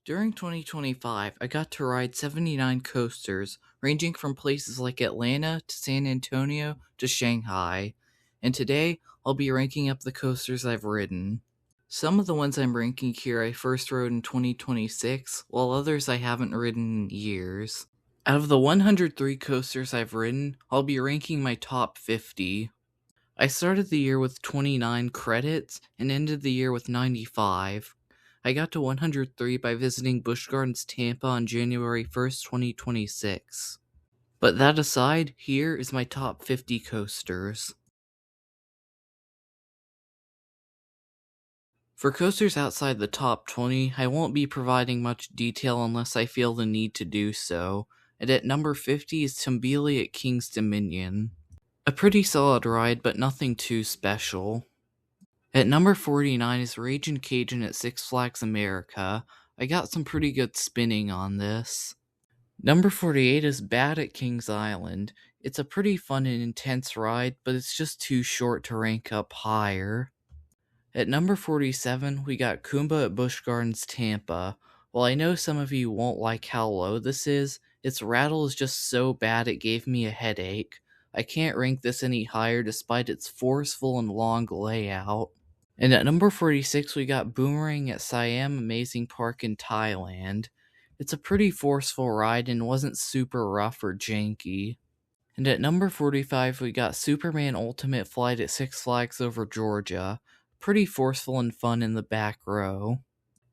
During 2025, I got to ride 79 coasters, ranging from places like Atlanta to San Antonio to Shanghai, and today I'll be ranking up the coasters I've ridden. Some of the ones I'm ranking here I first rode in 2026, while others I haven't ridden in years. Out of the 103 coasters I've ridden, I'll be ranking my top 50. I started the year with 29 credits and ended the year with 95. I got to 103 by visiting Busch Gardens Tampa on January 1st, 2026. But that aside, here is my top 50 coasters. For coasters outside the top 20, I won't be providing much detail unless I feel the need to do so, and at number 50 is Tambili at King's Dominion. A pretty solid ride, but nothing too special. At number 49 is Ragin' Cajun at Six Flags America. I got some pretty good spinning on this. Number 48 is Bad at Kings Island. It's a pretty fun and intense ride, but it's just too short to rank up higher. At number 47, we got Kumba at Busch Gardens Tampa. While I know some of you won't like how low this is, its rattle is just so bad it gave me a headache. I can't rank this any higher despite its forceful and long layout. And at number 46, we got Boomerang at Siam Amazing Park in Thailand. It's a pretty forceful ride and wasn't super rough or janky. And at number 45, we got Superman Ultimate Flight at Six Flags Over Georgia. Pretty forceful and fun in the back row.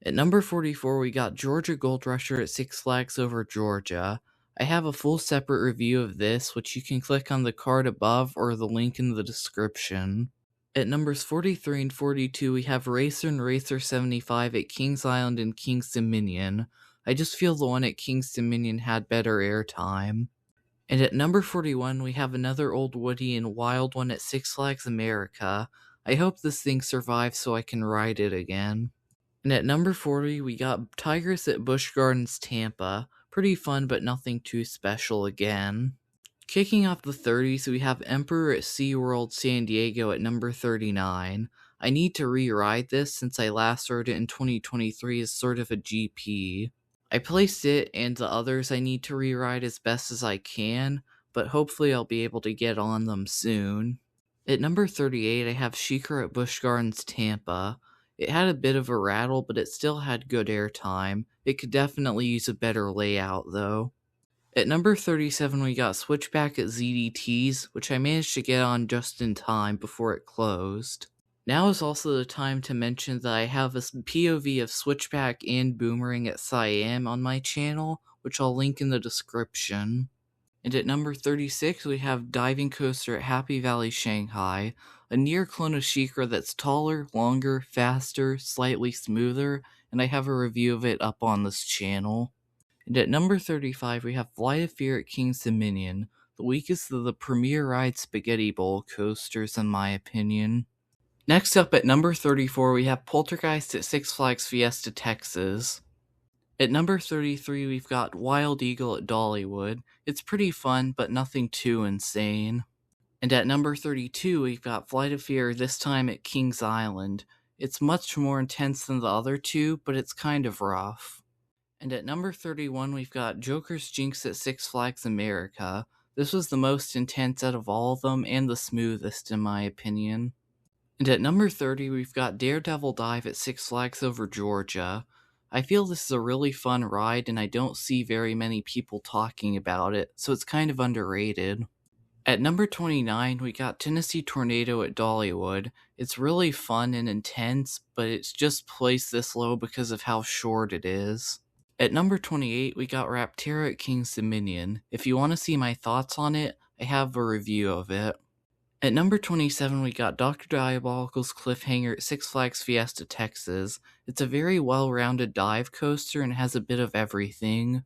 At number 44, we got Georgia Gold Rusher at Six Flags Over Georgia. I have a full separate review of this, which you can click on the card above or the link in the description. At numbers 43 and 42, we have Racer and Racer 75 at Kings Island and Kings Dominion. I just feel the one at Kings Dominion had better airtime. And at number 41, we have another old Woody and wild one at Six Flags America. I hope this thing survives so I can ride it again. And at number 40, we got Tigers at Busch Gardens Tampa. Pretty fun, but nothing too special again. Kicking off the 30s, we have Emperor at SeaWorld San Diego at number 39. I need to re-ride this since I last rode it in 2023 as sort of a GP. I placed it and the others I need to re-ride as best as I can, but hopefully I'll be able to get on them soon. At number 38, I have Sheikah at Busch Gardens Tampa. It had a bit of a rattle, but it still had good airtime. It could definitely use a better layout though. At number 37, we got Switchback at ZDT's, which I managed to get on just in time before it closed. Now is also the time to mention that I have a POV of Switchback and Boomerang at Siam on my channel, which I'll link in the description. And at number 36, we have Diving Coaster at Happy Valley Shanghai, a near clone of Sheikah that's taller, longer, faster, slightly smoother, and I have a review of it up on this channel. And at number 35, we have Flight of Fear at King's Dominion, the weakest of the premier ride spaghetti bowl coasters in my opinion. Next up at number 34, we have Poltergeist at Six Flags Fiesta Texas. At number 33, we've got Wild Eagle at Dollywood. It's pretty fun, but nothing too insane. And at number 32, we've got Flight of Fear, this time at Kings Island. It's much more intense than the other two, but it's kind of rough. And at number 31, we've got Joker's Jinx at Six Flags America. This was the most intense out of all of them and the smoothest in my opinion. And at number 30, we've got Daredevil Dive at Six Flags Over Georgia. I feel this is a really fun ride and I don't see very many people talking about it, so it's kind of underrated. At number 29, we got Tennessee Tornado at Dollywood. It's really fun and intense, but it's just placed this low because of how short it is. At number 28, we got Raptera at King's Dominion. If you want to see my thoughts on it, I have a review of it. At number 27, we got Dr. Diabolical's Cliffhanger at Six Flags Fiesta Texas. It's a very well-rounded dive coaster and has a bit of everything.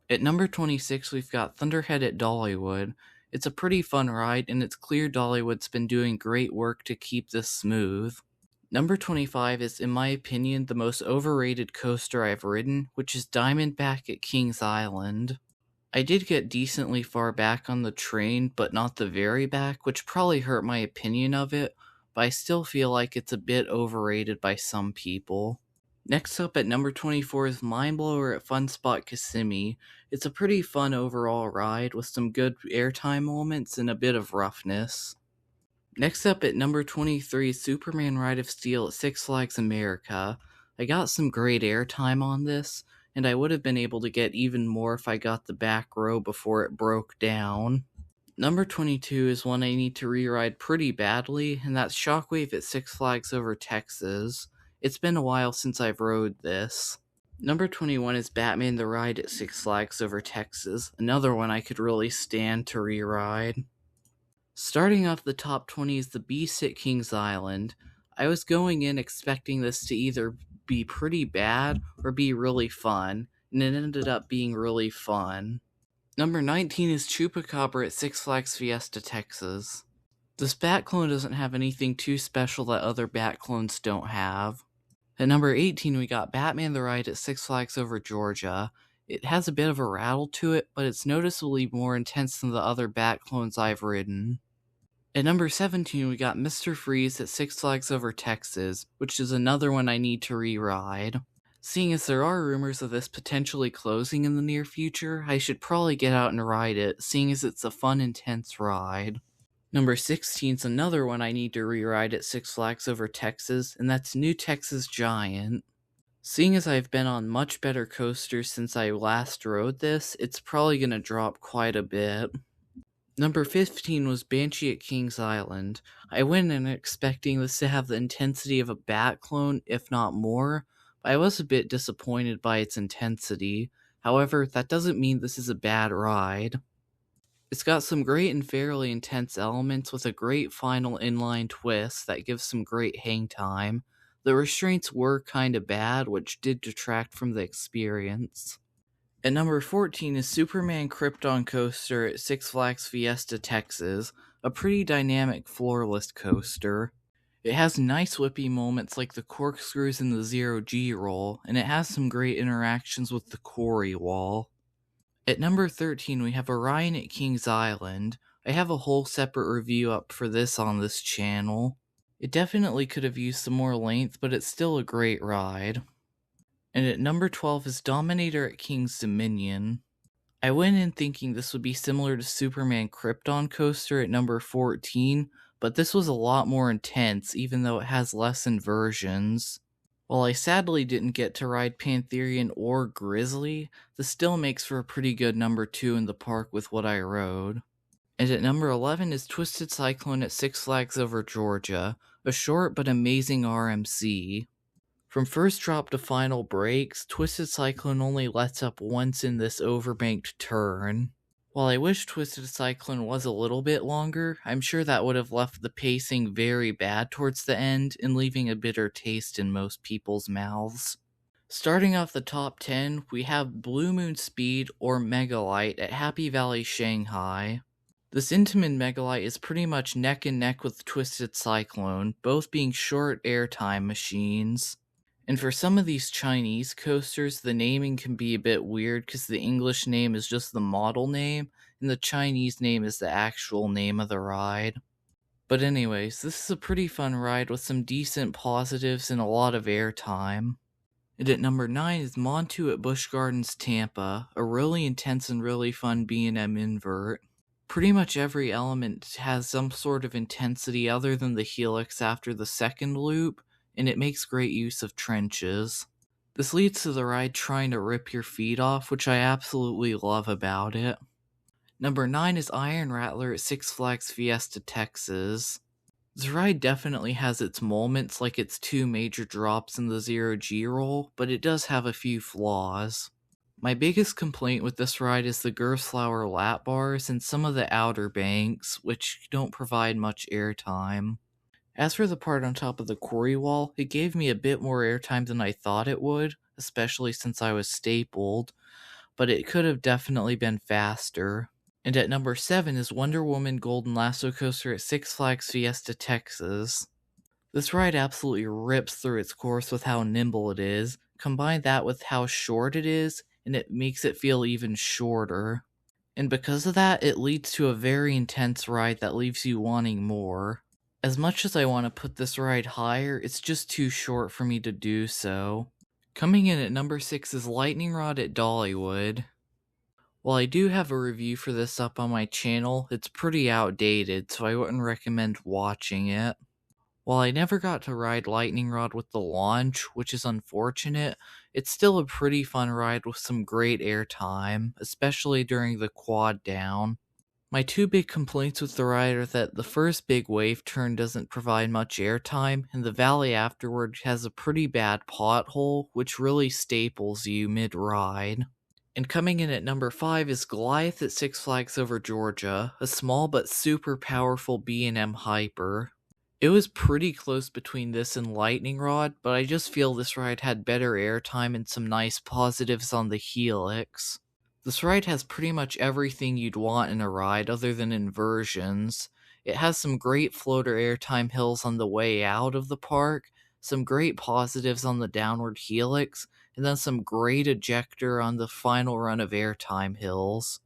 At number 26, we've got Thunderhead at Dollywood. It's a pretty fun ride, and it's clear Dollywood's been doing great work to keep this smooth. Number 25 is, in my opinion, the most overrated coaster I've ridden, which is Diamondback at Kings Island. I did get decently far back on the train, but not the very back, which probably hurt my opinion of it, but I still feel like it's a bit overrated by some people. Next up at number 24 is Mindblower at Fun Spot Kissimmee. It's a pretty fun overall ride with some good airtime moments and a bit of roughness. Next up at number 23 is Superman Ride of Steel at Six Flags America. I got some great airtime on this, and I would have been able to get even more if I got the back row before it broke down. Number 22 is one I need to re-ride pretty badly, and that's Shockwave at Six Flags Over Texas. It's been a while since I've rode this. Number 21 is Batman the Ride at Six Flags Over Texas, another one I could really stand to re-ride. Starting off the top 20 is the Beast at Kings Island. I was going in expecting this to either be pretty bad or be really fun, and it ended up being really fun. Number 19 is Chupacabra at Six Flags Fiesta Texas. This bat clone doesn't have anything too special that other bat clones don't have. At number 18 we got Batman the Ride at Six Flags Over Georgia. It has a bit of a rattle to it, but it's noticeably more intense than the other bat clones I've ridden. At number 17 we got Mr. Freeze at Six Flags Over Texas, which is another one I need to re-ride. Seeing as there are rumors of this potentially closing in the near future, I should probably get out and ride it, seeing as it's a fun, intense ride. Number 16 is another one I need to re-ride at Six Flags Over Texas, and that's New Texas Giant. Seeing as I've been on much better coasters since I last rode this, it's probably going to drop quite a bit. Number 15 was Banshee at Kings Island. I went in expecting this to have the intensity of a bat clone, if not more, but I was a bit disappointed by its intensity. However, that doesn't mean this is a bad ride. It's got some great and fairly intense elements with a great final inline twist that gives some great hang time. The restraints were kinda bad, which did detract from the experience. At number 14 is Superman Krypton Coaster at Six Flags Fiesta Texas, a pretty dynamic floorless coaster. It has nice whippy moments like the corkscrews in the zero-G roll, and it has some great interactions with the quarry wall. At number 13 we have Orion at Kings Island. I have a whole separate review up for this on this channel. It definitely could have used some more length, but it's still a great ride. And at number 12 is Dominator at King's Dominion. I went in thinking this would be similar to Superman Krypton Coaster at number 14, but this was a lot more intense, even though it has less inversions. While I sadly didn't get to ride Pantherian or Grizzly, this still makes for a pretty good number 2 in the park with what I rode. And at number 11 is Twisted Cyclone at Six Flags Over Georgia, a short but amazing RMC. From first drop to final brakes, Twisted Cyclone only lets up once in this overbanked turn. While I wish Twisted Cyclone was a little bit longer, I'm sure that would have left the pacing very bad towards the end and leaving a bitter taste in most people's mouths. Starting off the top 10, we have Blue Moon Speed or Megalite at Happy Valley Shanghai. This Intamin Megalite is pretty much neck and neck with Twisted Cyclone, both being short airtime machines. And for some of these Chinese coasters, the naming can be a bit weird because the English name is just the model name, and the Chinese name is the actual name of the ride. But anyways, this is a pretty fun ride with some decent positives and a lot of airtime. And at number 9 is Montu at Busch Gardens Tampa, a really intense and really fun B&M invert. Pretty much every element has some sort of intensity other than the helix after the second loop, and it makes great use of trenches. This leads to the ride trying to rip your feet off, which I absolutely love about it. Number 9 is Iron Rattler at Six Flags Fiesta Texas. This ride definitely has its moments, like its 2 major drops in the zero-G roll, but it does have a few flaws. My biggest complaint with this ride is the Gerstlauer lap bars and some of the outer banks, which don't provide much airtime. As for the part on top of the quarry wall, it gave me a bit more airtime than I thought it would, especially since I was stapled, but it could have definitely been faster. And at number 7 is Wonder Woman Golden Lasso Coaster at Six Flags Fiesta Texas. This ride absolutely rips through its course with how nimble it is. Combine that with how short it is, and it makes it feel even shorter. And because of that, it leads to a very intense ride that leaves you wanting more. As much as I want to put this ride higher, it's just too short for me to do so. Coming in at number 6 is Lightning Rod at Dollywood. While I do have a review for this up on my channel, it's pretty outdated, so I wouldn't recommend watching it. While I never got to ride Lightning Rod with the launch, which is unfortunate, it's still a pretty fun ride with some great airtime, especially during the quad down. My two big complaints with the ride are that the first big wave turn doesn't provide much airtime, and the valley afterward has a pretty bad pothole, which really staples you mid-ride. And coming in at number 5 is Goliath at Six Flags Over Georgia, a small but super powerful B&M hyper. It was pretty close between this and Lightning Rod, but I just feel this ride had better airtime and some nice positives on the helix. This ride has pretty much everything you'd want in a ride other than inversions. It has some great floater airtime hills on the way out of the park, some great positives on the downward helix, and then some great ejector on the final run of airtime hills.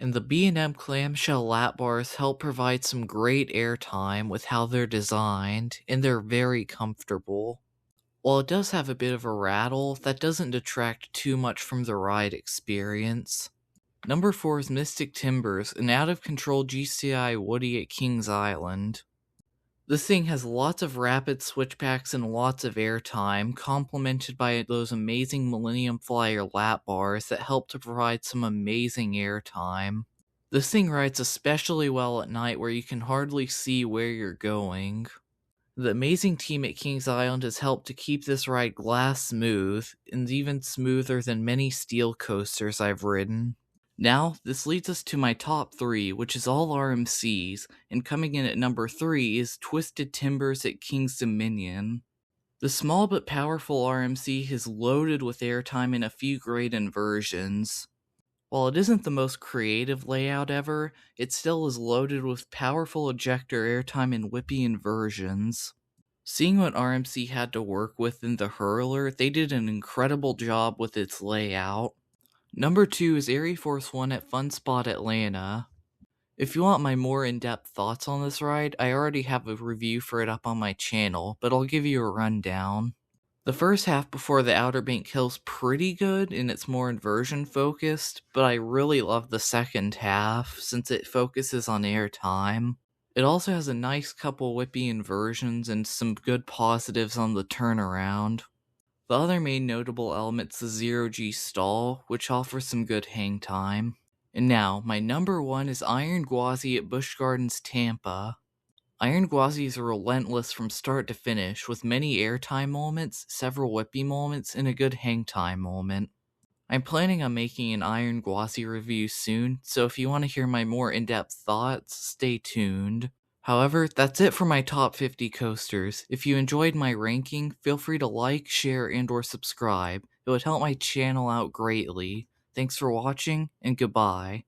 And the B&M clamshell lap bars help provide some great airtime with how they're designed, and they're very comfortable. While it does have a bit of a rattle, that doesn't detract too much from the ride experience. Number 4 is Mystic Timbers, an out-of-control GCI Woody at Kings Island. This thing has lots of rapid switchbacks and lots of airtime, complemented by those amazing Millennium Flyer lap bars that help to provide some amazing airtime. This thing rides especially well at night where you can hardly see where you're going. The amazing team at Kings Island has helped to keep this ride glass smooth, and even smoother than many steel coasters I've ridden. Now, this leads us to my top 3, which is all RMCs, and coming in at number 3 is Twisted Timbers at King's Dominion. The small but powerful RMC is loaded with airtime in a few great inversions. While it isn't the most creative layout ever, it still is loaded with powerful ejector airtime and whippy inversions. Seeing what RMC had to work with in the Hurler, they did an incredible job with its layout. Number 2 is Air Force One at Fun Spot Atlanta. If you want my more in-depth thoughts on this ride, I already have a review for it up on my channel, but I'll give you a rundown. The first half before the Outer Bank Hill's pretty good and it's more inversion focused, but I really love the second half since it focuses on airtime. It also has a nice couple whippy inversions and some good positives on the turnaround. The other main notable element's the 0G stall, which offers some good hang time. And now, my number 1 is Iron Gwazi at Busch Gardens Tampa. Iron Gwazi is relentless from start to finish, with many airtime moments, several whippy moments, and a good hang time moment. I'm planning on making an Iron Gwazi review soon, so if you want to hear my more in-depth thoughts, stay tuned. However, that's it for my top 50 coasters. If you enjoyed my ranking, feel free to like, share, and or subscribe. It would help my channel out greatly. Thanks for watching, and goodbye.